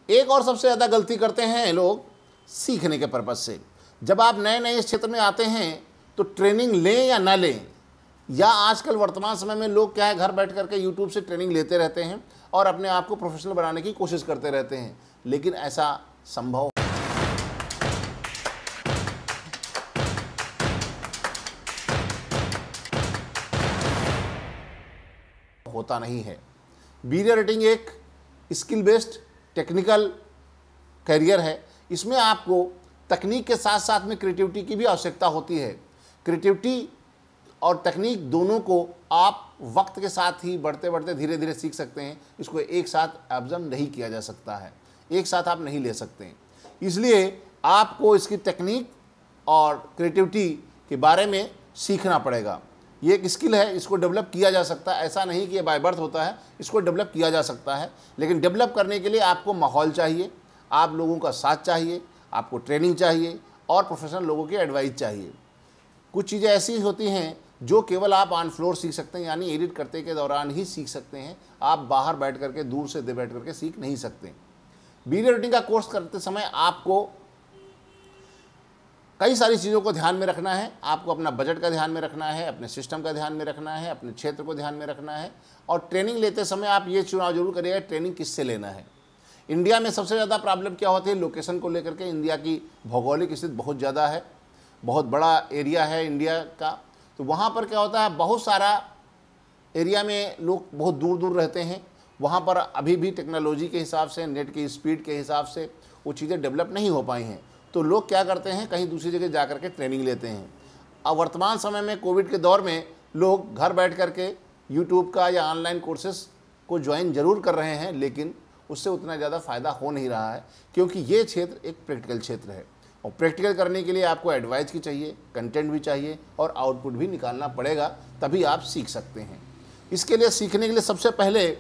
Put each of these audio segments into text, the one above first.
एक और सबसे ज़्यादा गलती करते हैं लोग सीखने के पर्पज़ से। जब आप नए नए इस क्षेत्र में आते हैं तो ट्रेनिंग लें या ना लें, या आजकल वर्तमान समय में लोग क्या है, घर बैठ करके यूट्यूब से ट्रेनिंग लेते रहते हैं और अपने आप को प्रोफेशनल बनाने की कोशिश करते रहते हैं, लेकिन ऐसा संभव होता नहीं है। वीडियो एडिटिंग एक स्किल बेस्ड टेक्निकल करियर है। इसमें आपको तकनीक के साथ साथ में क्रिएटिविटी की भी आवश्यकता होती है। क्रिएटिविटी और तकनीक दोनों को आप वक्त के साथ ही बढ़ते बढ़ते धीरे धीरे सीख सकते हैं। इसको एक साथ ऑब्जर्व नहीं किया जा सकता है, एक साथ आप नहीं ले सकते हैं। इसलिए आपको इसकी तकनीक और क्रिएटिविटी के बारे में सीखना पड़ेगा। ये एक स्किल है, इसको डेवलप किया जा सकता है। ऐसा नहीं कि ये बाय बर्थ होता है, इसको डेवलप किया जा सकता है, लेकिन डेवलप करने के लिए आपको माहौल चाहिए, आप लोगों का साथ चाहिए, आपको ट्रेनिंग चाहिए और प्रोफेशनल लोगों की एडवाइस चाहिए। कुछ चीज़ें ऐसी होती हैं जो केवल आप ऑन फ्लोर सीख सकते हैं, यानी एडिट करते के दौरान ही सीख सकते हैं। आप बाहर बैठ करके, दूर से बैठ करके सीख नहीं सकते। वीडियो एडिटिंग का कोर्स करते समय आपको कई सारी चीज़ों को ध्यान में रखना है। आपको अपना बजट का ध्यान में रखना है, अपने सिस्टम का ध्यान में रखना है, अपने क्षेत्र को ध्यान में रखना है, और ट्रेनिंग लेते समय आप ये चुनाव जरूर करिएगा ट्रेनिंग किससे लेना है। इंडिया में सबसे ज़्यादा प्रॉब्लम क्या होती है, लोकेशन को लेकर के। इंडिया की भौगोलिक स्थिति बहुत ज़्यादा है, बहुत बड़ा एरिया है इंडिया का, तो वहाँ पर क्या होता है, बहुत सारा एरिया में लोग बहुत दूर दूर रहते हैं। वहाँ पर अभी भी टेक्नोलॉजी के हिसाब से, नेट की स्पीड के हिसाब से वो चीज़ें डेवलप नहीं हो पाई हैं। तो लोग क्या करते हैं, कहीं दूसरी जगह जा कर के ट्रेनिंग लेते हैं। अब वर्तमान समय में कोविड के दौर में लोग घर बैठ कर के यूट्यूब का या ऑनलाइन कोर्सेस को ज्वाइन जरूर कर रहे हैं, लेकिन उससे उतना ज़्यादा फ़ायदा हो नहीं रहा है, क्योंकि ये क्षेत्र एक प्रैक्टिकल क्षेत्र है और प्रैक्टिकल करने के लिए आपको एडवाइस की चाहिए, कंटेंट भी चाहिए और आउटपुट भी निकालना पड़ेगा, तभी आप सीख सकते हैं। इसके लिए सीखने के लिए सबसे पहले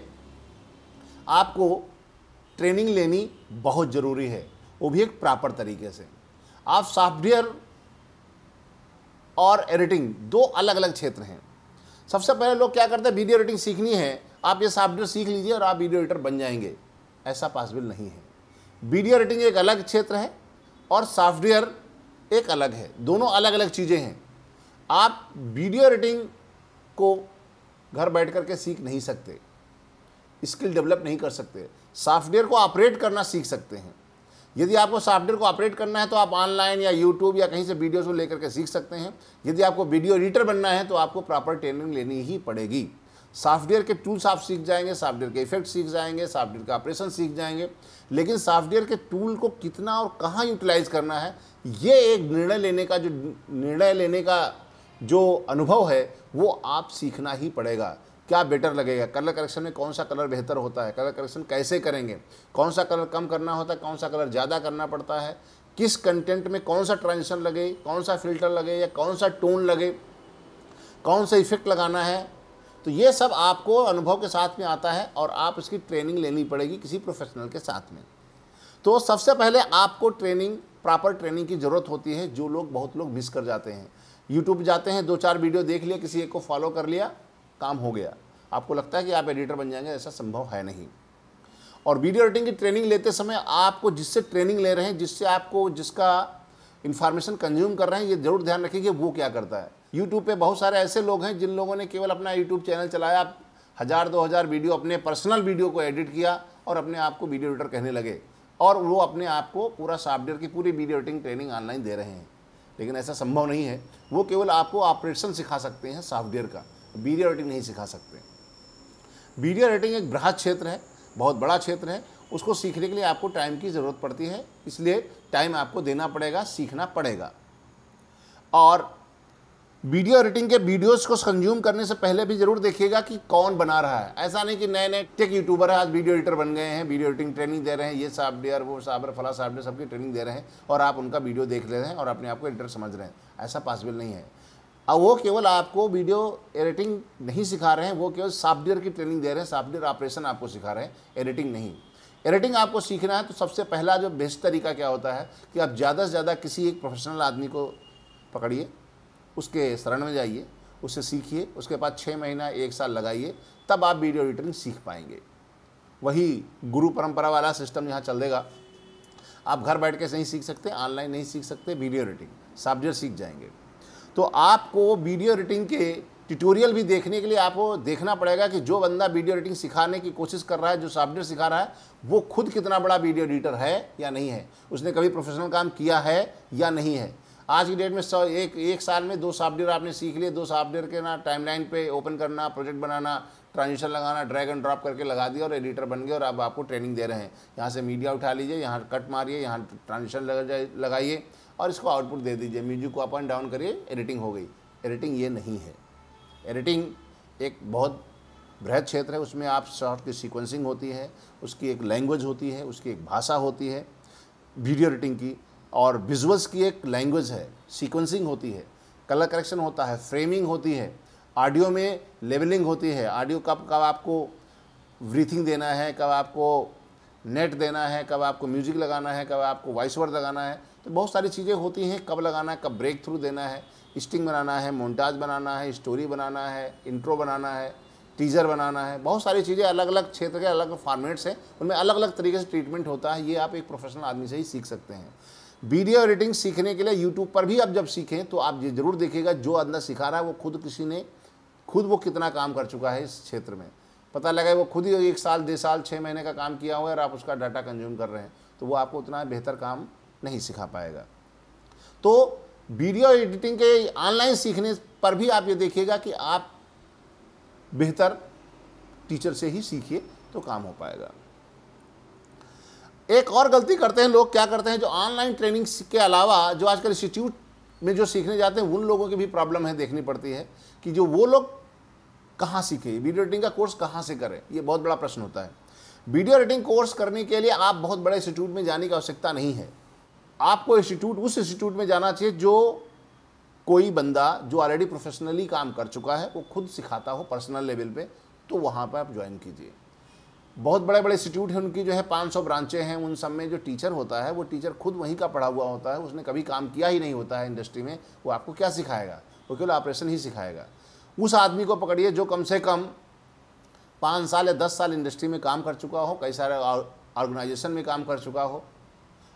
आपको ट्रेनिंग लेनी बहुत ज़रूरी है, वो भी एक प्रॉपर तरीके से। आप सॉफ्टवेयर और एडिटिंग दो अलग अलग क्षेत्र हैं। सबसे पहले लोग क्या करते हैं, वीडियो एडिटिंग सीखनी है, आप ये सॉफ्टवेयर सीख लीजिए और आप वीडियो एडिटर बन जाएंगे। ऐसा पॉसिबल नहीं है। वीडियो एडिटिंग एक अलग क्षेत्र है और सॉफ्टवेयर एक अलग है, दोनों अलग अलग चीज़ें हैं। आप वीडियो एडिटिंग को घर बैठ करके सीख नहीं सकते, स्किल डेवलप नहीं कर सकते। सॉफ्टवेयर को ऑपरेट करना सीख सकते हैं। यदि आपको सॉफ्टवेयर को ऑपरेट करना है तो आप ऑनलाइन या यूट्यूब या कहीं से वीडियोस को लेकर के सीख सकते हैं। यदि आपको वीडियो एडिटर बनना है तो आपको प्रॉपर ट्रेनिंग लेनी ही पड़ेगी। सॉफ्टवेयर के टूल्स आप सीख जाएंगे, सॉफ्टवेयर के इफेक्ट सीख जाएंगे, सॉफ्टवेयर का ऑपरेशन सीख जाएंगे, लेकिन सॉफ्टवेयर के टूल को कितना और कहाँ यूटिलाइज करना है, ये एक निर्णय लेने का जो अनुभव है वो आप सीखना ही पड़ेगा। क्या बेटर लगेगा, कलर करेक्शन में कौन सा कलर बेहतर होता है, कलर करेक्शन कैसे करेंगे, कौन सा कलर कम करना होता है, कौन सा कलर ज़्यादा करना पड़ता है, किस कंटेंट में कौन सा ट्रांजिशन लगे, कौन सा फिल्टर लगे या कौन सा टोन लगे, कौन सा इफेक्ट लगाना है। तो ये सब आपको अनुभव के साथ में आता है और आप इसकी ट्रेनिंग लेनी पड़ेगी किसी प्रोफेशनल के साथ में। तो सबसे पहले आपको प्रॉपर ट्रेनिंग की ज़रूरत होती है, जो बहुत लोग मिस कर जाते हैं। यूट्यूब जाते हैं, 2-4 वीडियो देख लिया, किसी एक को फॉलो कर लिया, काम हो गया। आपको लगता है कि आप एडिटर बन जाएंगे, ऐसा संभव है नहीं। और वीडियो एडिटिंग की ट्रेनिंग लेते समय आपको जिससे ट्रेनिंग ले रहे हैं, जिसका इंफॉर्मेशन कंज्यूम कर रहे हैं, ये जरूर ध्यान रखिए कि वो क्या करता है। यूट्यूब पे बहुत सारे ऐसे लोग हैं जिन लोगों ने केवल अपना यूट्यूब चैनल चलाया, 1000-2000 वीडियो, अपने पर्सनल वीडियो को एडिट किया और अपने आप को वीडियो एडिटर कहने लगे, और वो अपने आप को पूरा सॉफ्टवेयर की पूरी वीडियो एडिटिंग ट्रेनिंग ऑनलाइन दे रहे हैं। लेकिन ऐसा संभव नहीं है। वो केवल आपको ऑपरेशन सिखा सकते हैं सॉफ्टवेयर का, वीडियो एडिटिंग नहीं सिखा सकते। वीडियो एडिटिंग एक बृहद क्षेत्र है, बहुत बड़ा क्षेत्र है। उसको सीखने के लिए आपको टाइम की ज़रूरत पड़ती है, इसलिए टाइम आपको देना पड़ेगा, सीखना पड़ेगा। और वीडियो एडिटिंग के वीडियोस को कंज्यूम करने से पहले भी जरूर देखिएगा कि कौन बना रहा है। ऐसा नहीं कि नए नए टेक यूट्यूबर है, आज वीडियो एडिटर बन गए हैं, वीडियो एडिटिंग ट्रेनिंग दे रहे हैं, ये सॉफ्टवेयर वो सॉफ्टवेयर फला सॉफ्टवेयर सबकी ट्रेनिंग दे रहे हैं और आप उनका वीडियो देख ले रहे हैं और अपने आप को एडिटर समझ रहे हैं। ऐसा पॉसिबल नहीं है। अब वो केवल आपको वीडियो एडिटिंग नहीं सिखा रहे हैं, वो केवल सॉफ्टवेयर की ट्रेनिंग दे रहे हैं, सॉफ्टवेयर ऑपरेशन आपको सिखा रहे हैं, एडिटिंग नहीं। एडिटिंग आपको सीखना है तो सबसे पहला जो बेस्ट तरीका क्या होता है कि आप ज़्यादा से ज़्यादा किसी एक प्रोफेशनल आदमी को पकड़िए, उसके शरण में जाइए, उससे सीखिए, उसके बाद 6 महीना 1 साल लगाइए, तब आप वीडियो एडिटिंग सीख पाएंगे। वही गुरु परंपरा वाला सिस्टम यहाँ चल देगा। आप घर बैठ के नहीं सीख सकते, ऑनलाइन नहीं सीख सकते, वीडियो एडिटिंग सॉफ्टवेयर सीख जाएंगे। तो आपको वीडियो एडिटिंग के ट्यूटोरियल भी देखने के लिए आपको देखना पड़ेगा कि जो बंदा वीडियो एडिटिंग सिखाने की कोशिश कर रहा है, जो सॉफ्टवेयर सिखा रहा है, वो खुद कितना बड़ा वीडियो एडिटर है या नहीं है, उसने कभी प्रोफेशनल काम किया है या नहीं है। आज की डेट में एक साल में 2 सॉफ्टवेयर आपने सीख लिए, 2 सॉफ्टवेयर के ना टाइमलाइन पे ओपन करना, प्रोजेक्ट बनाना, ट्रांजिशन लगाना, ड्रैग एंड ड्रॉप करके लगा दिया और एडिटर बन गए और अब आपको ट्रेनिंग दे रहे हैं। यहाँ से मीडिया उठा लीजिए, यहाँ कट मारिए, यहाँ ट्रांजिशन लगाइए और इसको आउटपुट दे दीजिए, म्यूजिक को अप एंड डाउन करिए, एडिटिंग हो गई। एडिटिंग ये नहीं है। एडिटिंग एक बहुत बृहद क्षेत्र है, उसमें आप शॉर्ट की सीक्वेंसिंग होती है, उसकी एक लैंग्वेज होती है, उसकी एक भाषा होती है वीडियो एडिटिंग की, और विजुअल्स की एक लैंग्वेज है, सीक्वेंसिंग होती है, कलर करेक्शन होता है, फ्रेमिंग होती है, ऑडियो में लेवलिंग होती है, ऑडियो कब आपको ब्रीथिंग देना है, कब आपको नेट देना है, कब आपको म्यूजिक लगाना है, कब आपको वॉइस ओवर लगाना है। तो बहुत सारी चीज़ें होती हैं, कब लगाना है, कब ब्रेक थ्रू देना है, स्टिंग बनाना है, मोन्टाज बनाना है, स्टोरी बनाना है, इंट्रो बनाना है, टीजर बनाना है। बहुत सारी चीज़ें अलग अलग क्षेत्र के अलग फॉर्मेट्स हैं, उनमें अलग अलग तरीके से ट्रीटमेंट होता है। ये आप एक प्रोफेशनल आदमी से ही सीख सकते हैं। वीडियो एडिटिंग सीखने के लिए यूट्यूब पर भी आप जब सीखें तो आप ये जरूर देखिएगा जो अंदर सिखा रहा है वो खुद वो कितना काम कर चुका है इस क्षेत्र में। पता लगा वो खुद ही 1 साल 2 साल 6 महीने का काम किया हुआ है और आप उसका डाटा कंज्यूम कर रहे हैं, तो वो आपको उतना बेहतर काम नहीं सिखा पाएगा। तो वीडियो एडिटिंग के ऑनलाइन सीखने पर भी आप ये देखिएगा कि आप बेहतर टीचर से ही सीखिए तो काम हो पाएगा। एक और गलती करते हैं लोग, क्या करते हैं, जो ऑनलाइन ट्रेनिंग के अलावा जो आजकल इंस्टीट्यूट में जो सीखने जाते हैं उन लोगों की भी प्रॉब्लम है, देखनी पड़ती है कि जो वो लोग कहाँ सीखे, वीडियो एडिटिंग का कोर्स कहाँ से करें, ये बहुत बड़ा प्रश्न होता है। वीडियो एडिटिंग कोर्स करने के लिए आप बहुत बड़े इंस्टीट्यूट में जाने की आवश्यकता नहीं है। आपको उस इंस्टीट्यूट में जाना चाहिए जो कोई बंदा जो ऑलरेडी प्रोफेशनली काम कर चुका है, वो खुद सिखाता हो पर्सनल लेवल पे, तो वहाँ पर आप ज्वाइन कीजिए। बहुत बड़े बड़े इंस्टीट्यूट हैं, उनकी जो है 500 ब्रांचें हैं, उन सब में जो टीचर होता है वो टीचर खुद वहीं का पढ़ा हुआ होता है, उसने कभी काम किया ही नहीं होता है इंडस्ट्री में, वो आपको क्या सिखाएगा, वो केवल ऑपरेशन ही सिखाएगा। उस आदमी को पकड़िए जो कम से कम 5 साल या 10 साल इंडस्ट्री में काम कर चुका हो, कई सारे ऑर्गेनाइजेशन में काम कर चुका हो,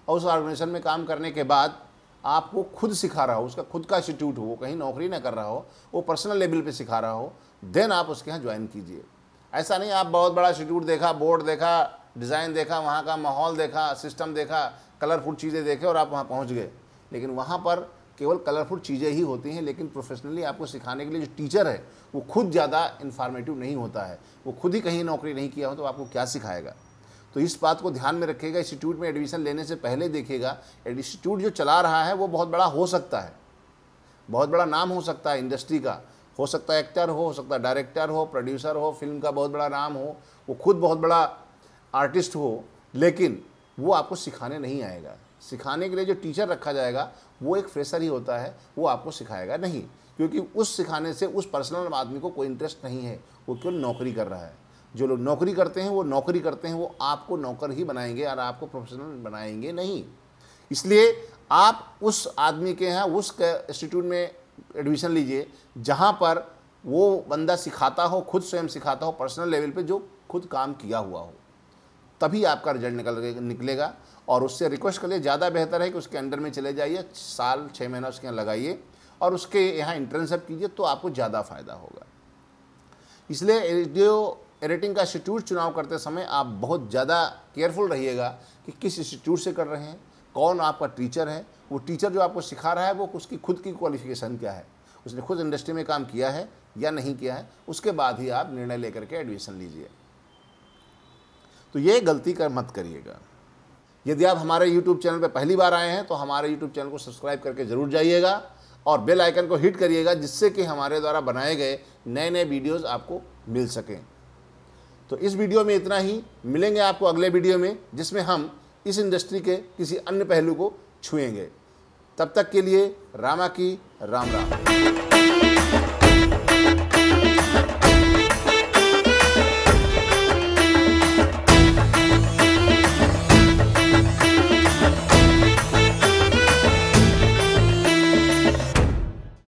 और उस ऑर्गेनाइजेशन में काम करने के बाद आपको खुद सिखा रहा हो, उसका खुद का इंस्टीट्यूट हो, वो कहीं नौकरी ना कर रहा हो, वो पर्सनल लेवल पे सिखा रहा हो, देन आप उसके यहाँ ज्वाइन कीजिए। ऐसा नहीं आप बहुत बड़ा इंस्टीट्यूट देखा, बोर्ड देखा, डिज़ाइन देखा, वहाँ का माहौल देखा, सिस्टम देखा, कलरफुल चीज़ें देखे और आप वहाँ पहुँच गए, लेकिन वहाँ पर केवल कलरफुल चीज़ें ही होती हैं, लेकिन प्रोफेशनली आपको सिखाने के लिए जो टीचर है वो खुद ज़्यादा इन्फॉर्मेटिव नहीं होता है, वो खुद ही कहीं नौकरी नहीं किया हो तो आपको क्या सिखाएगा। तो इस बात को ध्यान में रखिएगा। इंस्टीट्यूट में एडमिशन लेने से पहले देखिएगा इंस्टीट्यूट जो चला रहा है वो बहुत बड़ा हो सकता है, बहुत बड़ा नाम हो सकता है इंडस्ट्री का, हो सकता है एक्टर हो सकता है डायरेक्टर हो, प्रोड्यूसर हो, फिल्म का बहुत बड़ा नाम हो, वो खुद बहुत बड़ा आर्टिस्ट हो, लेकिन वो आपको सिखाने नहीं आएगा। सिखाने के लिए जो टीचर रखा जाएगा वो एक फ्रेशर ही होता है, वो आपको सिखाएगा नहीं, क्योंकि उस सिखाने से उस पर्सनल आदमी को कोई इंटरेस्ट नहीं है, वो केवल नौकरी कर रहा है। जो लोग नौकरी करते हैं वो आपको नौकर ही बनाएंगे और आपको प्रोफेशनल बनाएंगे नहीं। इसलिए आप उस आदमी के यहाँ उस इंस्टीट्यूट में एडमिशन लीजिए जहाँ पर वो बंदा सिखाता हो, खुद स्वयं सिखाता हो पर्सनल लेवल पे, जो खुद काम किया हुआ हो, तभी आपका रिजल्ट निकलेगा। और उससे रिक्वेस्ट करिए, ज़्यादा बेहतर है कि उसके अंडर में चले जाइए, साल 6 महीना उसके यहाँ लगाइए और उसके यहाँ इंटर्नशिप कीजिए, तो आपको ज़्यादा फायदा होगा। इसलिए वीडियो एडिटिंग का इंस्टीट्यूट चुनाव करते समय आप बहुत ज़्यादा केयरफुल रहिएगा कि किस इंस्टीट्यूट से कर रहे हैं, कौन आपका टीचर है, वो टीचर जो आपको सिखा रहा है वो उसकी खुद की क्वालिफिकेशन क्या है, उसने खुद इंडस्ट्री में काम किया है या नहीं किया है, उसके बाद ही आप निर्णय लेकर के एडमिशन लीजिए। तो ये गलती कर मत करिएगा। यदि आप हमारे YouTube चैनल पर पहली बार आए हैं तो हमारे YouTube चैनल को सब्सक्राइब करके ज़रूर जाइएगा और बेल आइकन को हिट करिएगा, जिससे कि हमारे द्वारा बनाए गए नए नए वीडियोज़ आपको मिल सकें। तो इस वीडियो में इतना ही, मिलेंगे आपको अगले वीडियो में जिसमें हम इस इंडस्ट्री के किसी अन्य पहलू को छुएंगे। तब तक के लिए रामा की राम राम।